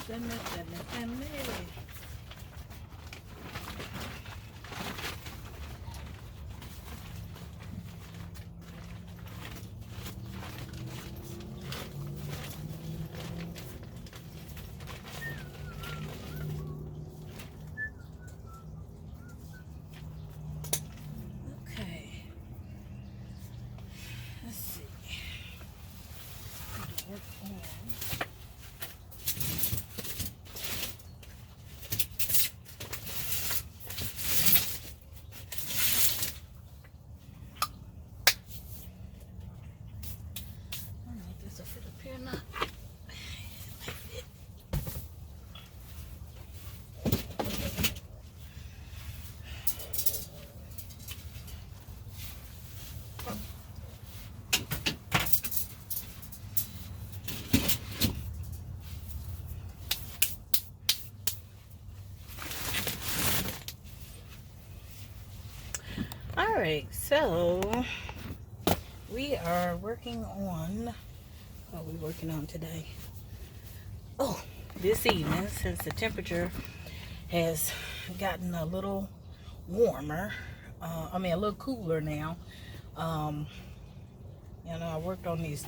Send me. Okay. Let's see. Work on. All right, so we are working on, what are we working on today? Oh, this evening, since the temperature has gotten a little warmer, a little cooler now. I worked on these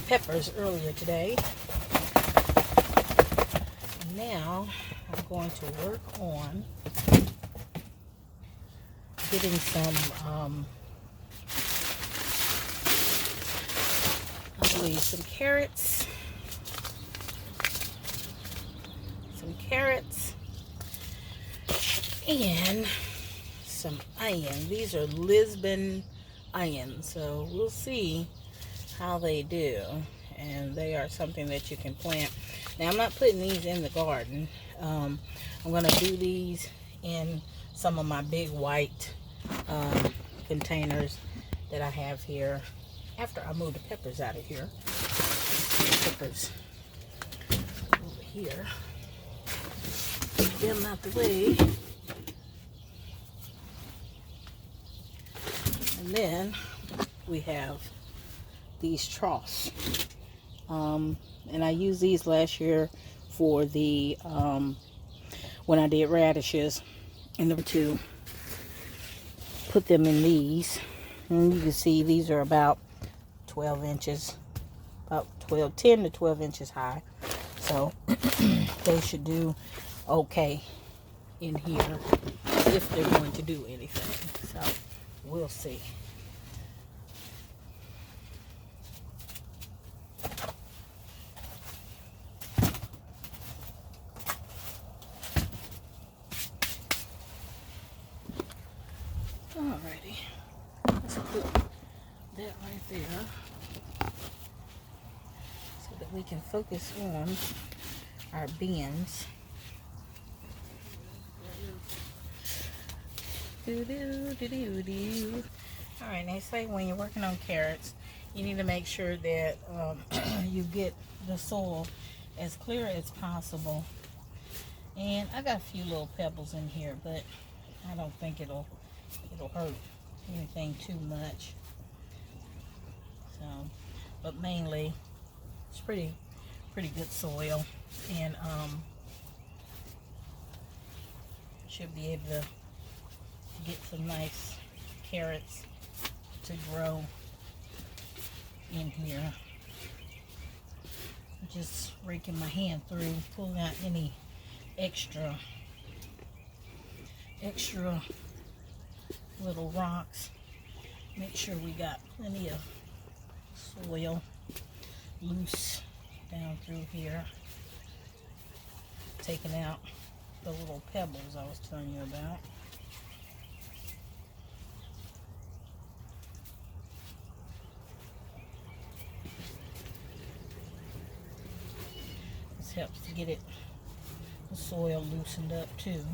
peppers earlier today. Now I'm going to work on getting some, I believe some carrots, and some onion. These are Lisbon onions, so we'll see how they do. And they are something that you can plant. Now I'm not putting these in the garden. I'm going to do these in some of my big white containers that I have here after I move the peppers out of here. The peppers over here. Get them out the way. And then we have these troughs. And I used these last year for the when I did radishes, and to put them in these. And you can see these are about 12 inches, about 10 to 12 inches high. So they should do okay in here if they're going to do anything. So we'll see. Alrighty, let's put that right there so that we can focus on our beans. Alright, they say when you're working on carrots, you need to make sure that you get the soil as clear as possible. And I got a few little pebbles in here, but I don't think it'll hurt anything too much. So, but mainly it's pretty good soil, and should be able to get some nice carrots to grow in here. Just raking my hand through, pulling out any extra little rocks. Make sure we got plenty of soil loose down through here. Taking out the little pebbles I was telling you about. This helps to get the soil loosened up too. You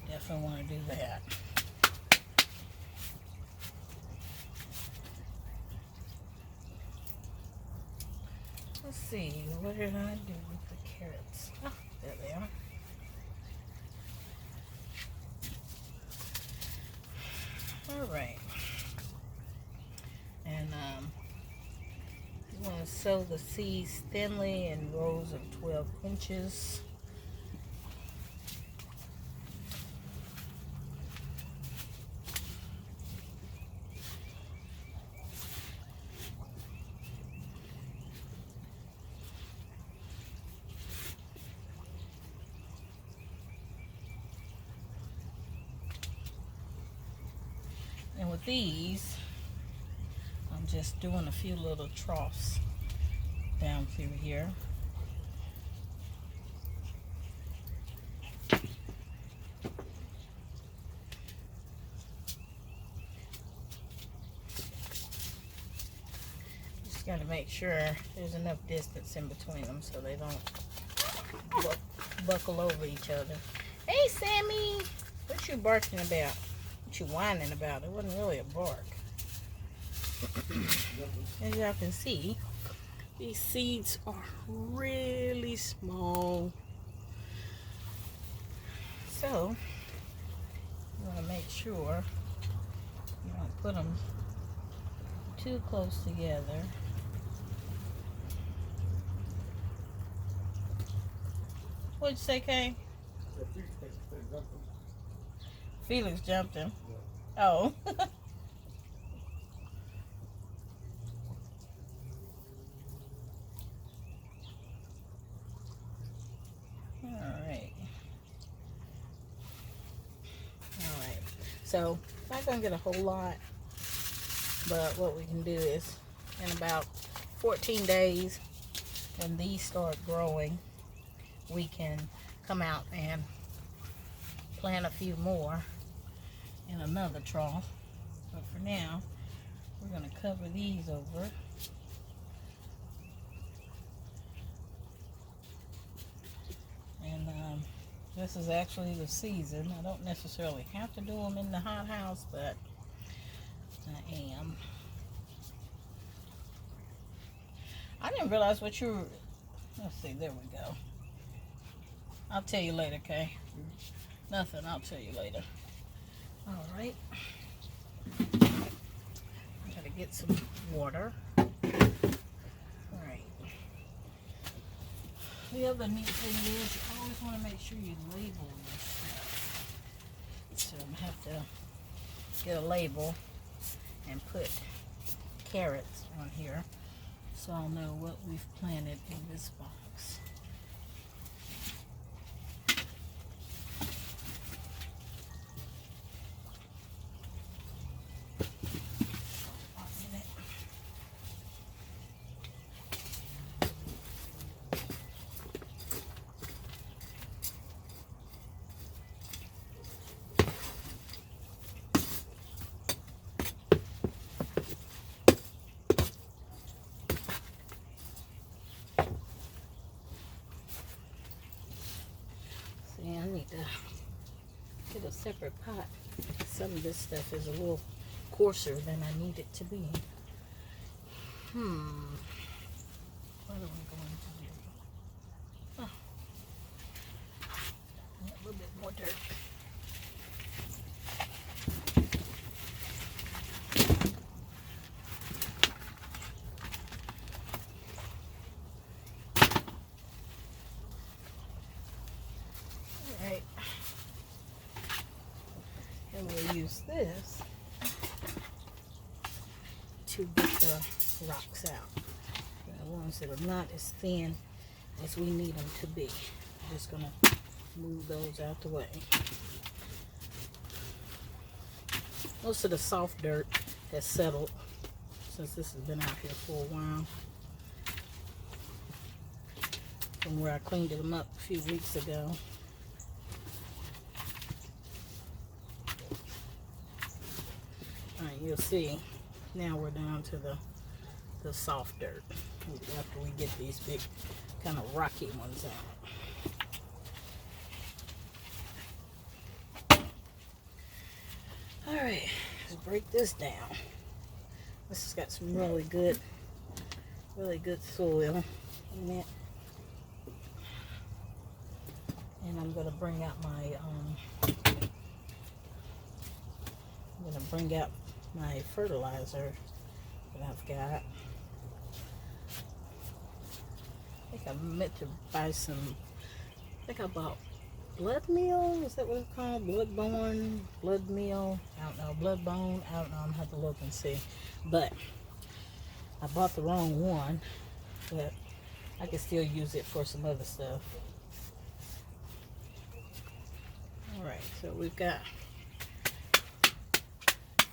definitely want to do that. Let's see, what did I do with the carrots? Oh, there they are. All right. And you want to sow the seeds thinly in rows of 12 inches. And with these, I'm just doing a few little troughs down through here. Just got to make sure there's enough distance in between them so they don't buckle over each other. Hey, Sammy! What you barking about? What you whining about? It wasn't really a bark. As y'all can see, these seeds are really small. So, you want to make sure you don't put them too close together. What'd you say, Kay? Felix jumped him. Oh. Alright. So, not going to get a whole lot, but what we can do is, in about 14 days, when these start growing, we can come out and plant a few more in another trough. But for now, we're going to cover these over. And this is actually the season. I don't necessarily have to do them in the hot house, but I am. I didn't realize what you were... Let's see, there we go. I'll tell you later, Kay. Nothing, I'll tell you later. Alright. Gotta get some water. Alright. The other neat thing is you always want to make sure you label your stuff. So I'm going to have to get a label and put carrots on here so I'll know what we've planted in this box. I need to get a separate pot. Some of this stuff is a little coarser than I need it to be. What are we going to do? Oh. A little bit more dirt. And we'll use this to get the rocks out. The ones that are not as thin as we need them to be. I'm just going to move those out the way. Most of the soft dirt has settled since this has been out here for a while. From where I cleaned them up a few weeks ago. Alright, you'll see now we're down to the soft dirt after we get these big kind of rocky ones out. Alright, let's break this down. This has got some really good soil in it. And I'm going to bring out my fertilizer that I've got. I meant to buy some, I think I bought blood meal. Is that what it's called? Blood meal. I don't know. Blood bone. I don't know. I'm going to have to look and see. But I bought the wrong one. But I can still use it for some other stuff. Alright, so we've got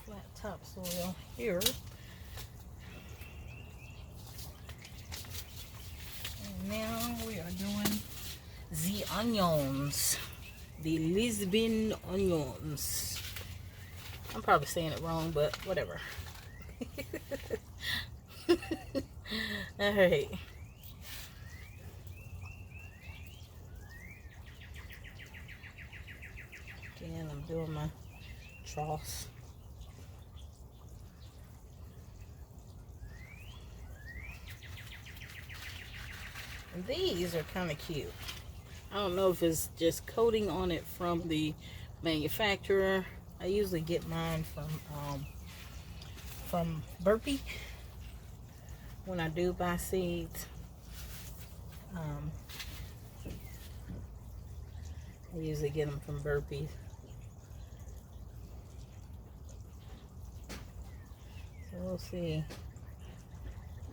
flat topsoil here. And now we are doing the onions. The Lisbon onions. I'm probably saying it wrong, but whatever. Alright. Again, I'm doing my troughs. And these are kind of cute. I don't know if it's just coating on it from the manufacturer. I usually get mine from Burpee when I do buy seeds. I usually get them from Burpee. So we'll see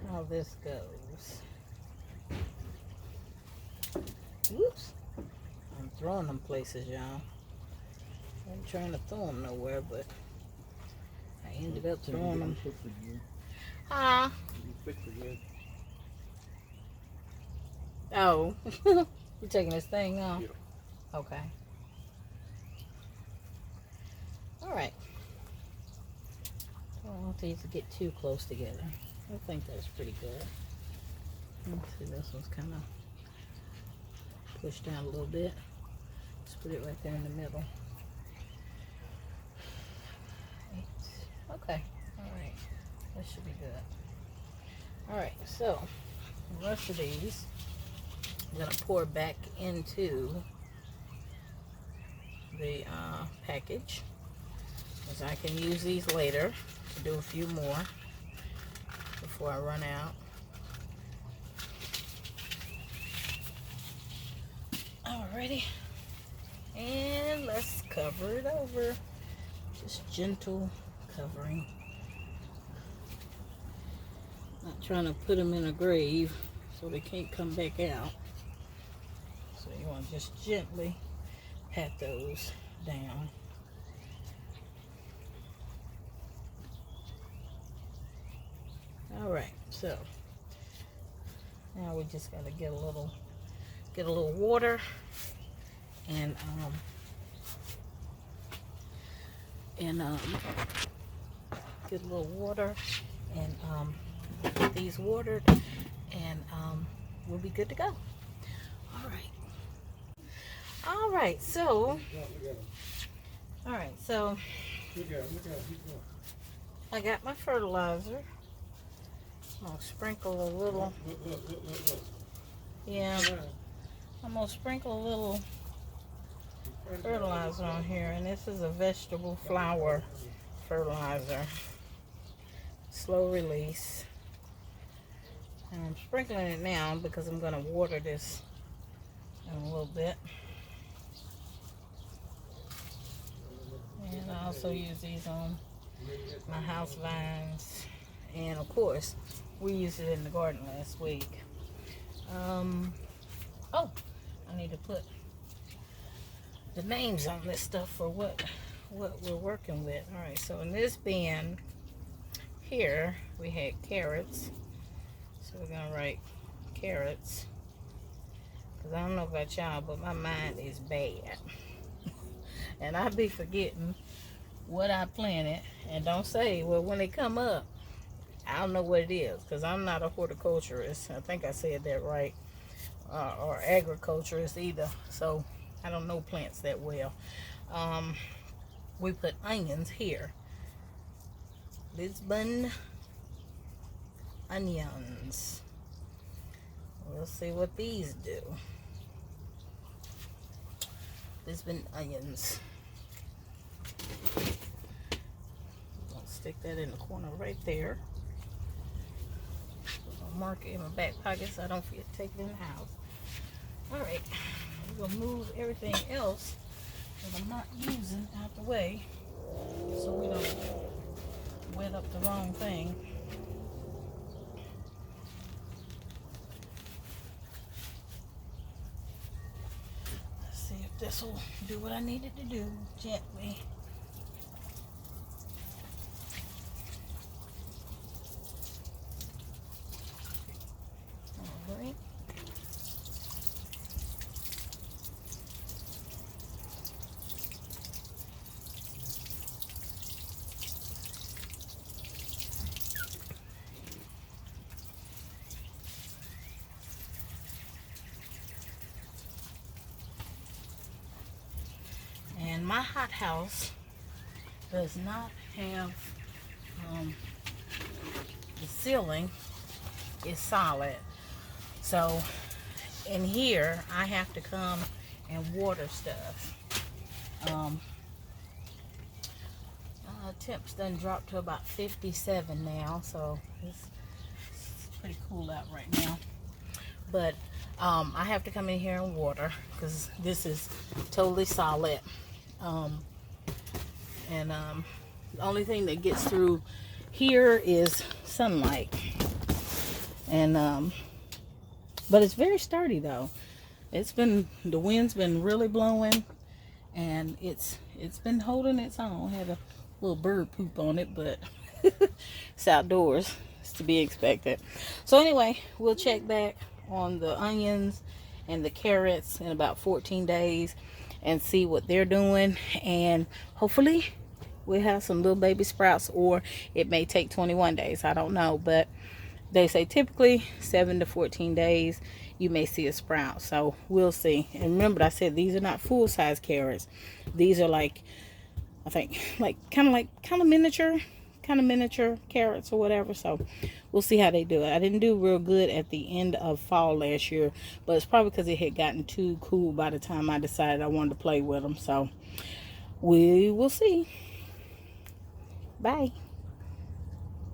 how this goes. Whoops. I'm throwing them places, y'all. I'm trying to throw them nowhere, but I ended up throwing them. Huh? Oh. You taking this thing off? Yeah. Okay. Alright. I don't want these to get too close together. I think that's pretty good. Let's see, this one's kind of pushed down a little bit. Let's put it right there in the middle. Okay. Alright. That should be good. Alright, so the rest of these I'm going to pour back into the package, because I can use these later to do a few more before I run out. Alrighty, and let's cover it over. Just gentle covering. Not trying to put them in a grave so they can't come back out. So you want to just gently pat those down. Alright, so now we just gotta get a little water and get a little water and get these watered, and we'll be good to go. Alright, so I got my fertilizer. I'm gonna sprinkle a little. Yeah, I'm gonna sprinkle a little fertilizer on here, and this is a vegetable flour fertilizer, slow release. And I'm sprinkling it now because I'm gonna water this in a little bit. And I also use these on my house vines, and of course we used it in the garden last week. Oh, I need to put the names on this stuff for what we're working with. All right, so in this bin here we had carrots, so we're gonna write carrots, because I don't know about y'all, but my mind is bad. And I be forgetting what I planted, and don't say, well, when they come up, I don't know what it is, because I'm not a horticulturist. I think I said that right, or agriculturist either, so I don't know plants that well. We put onions here. Lisbon onions. We'll see what these do. Lisbon onions. I'll stick that in the corner right there. mark it in my back pocket so I don't forget to take it in the house. Alright, we're going to move everything else that I'm not using out the way so we don't wet up the wrong thing. Let's see if this will do what I needed to do gently. Alright. And my hothouse does not have the ceiling is solid, so in here I have to come and water stuff. Temps done dropped to about 57 now, so it's pretty cool out right now. But I have to come in here and water because this is totally solid. The only thing that gets through here is sunlight. And but it's very sturdy though. The wind's been really blowing, and it's been holding its own. Had a little bird poop on it, but it's outdoors. It's to be expected. So anyway, we'll check back on the onions and the carrots in about 14 days and see what they're doing, and hopefully we'll have some little baby sprouts, or it may take 21 days. I don't know, but they say typically 7 to 14 days you may see a sprout, so we'll see. And remember, I said these are not full-size carrots. These are like, I think, kind of miniature carrots or whatever. So we'll see how they do it. I didn't do real good at the end of fall last year, but it's probably because it had gotten too cool by the time I decided I wanted to play with them. So we will see. Bye.